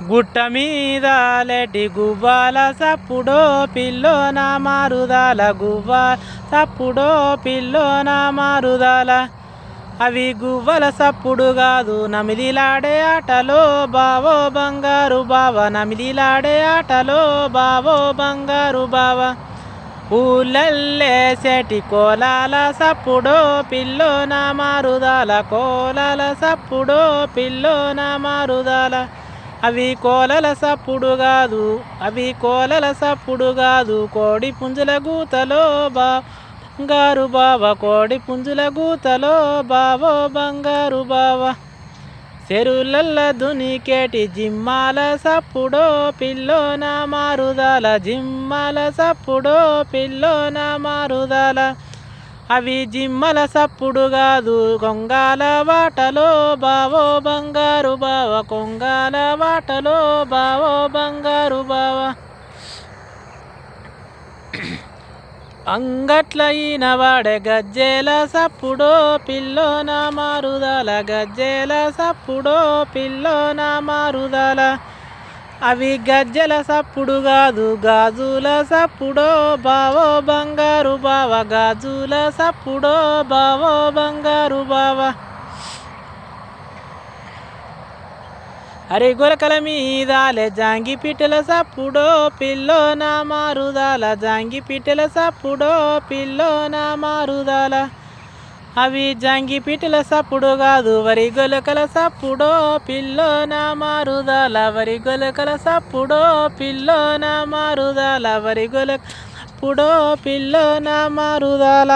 గుట్ట మీద లెటి గువ్వాల సప్పుడో పిల్లోన మారుదాల గువ్వాల సప్పుడో పిల్లోన మారుదాల. అవి గువ్వల సప్పుడు కాదు నమిలిలాడే ఆటలో బావో బంగారు బావ, నమిలిలాడే ఆటలో బావో బంగారు బావ. ఊళ్ళల్లేసేటి కోలాల సప్పుడో పిల్లోన మారుదాల, కోలాల సప్పుడో పిల్లోన మారుదాల. అవి కోలల సప్పుడు కాదు, అవి కోలల సప్పుడు కాదు, కోడి పుంజుల గూతలో బంగారు బావ, కోడి పుంజుల గూతలో బావో బంగారు బావ. చెరువులల్ల దునికేటి జిమ్మాల సప్పుడో పిల్లోన మారుదాల, జిమ్మాల సప్పుడో పిల్లోన మారుదాల. అవి జిమ్మల సప్పుడు కాదు కొంగాల వాటలో బావో బంగారు బావ, కొంగాల వాటలో బావో బంగారు బావ. అంగట్ల ఈనవాడే గజ్జెల సప్పుడో పిల్లోన మారుదాల, గజ్జెల సప్పుడో పిల్లోన మారుదాల. అవి గజ్జెల సప్పుడు కాదు గాజుల సప్పుడో బావో బంగారు బావ, గాజుల సప్పుడో బావో బంగారు బావ. అరే గొలకల మీదాలే జాంగి పిట్టెల సప్పుడో పిల్లోన మారుదాల, జాంగి పిట్టెల సప్పుడో పిల్లోన మారుదాల. అవి జాంగి పిట్టెల సప్పుడు కాదు వరి గొలకల సప్పుడో పిల్లోన మారుదాల, వరి గొలకల సప్పుడో పిల్లోన మారుదాల, వరి గొలక సప్పుడో పిల్లోన మారుదాల.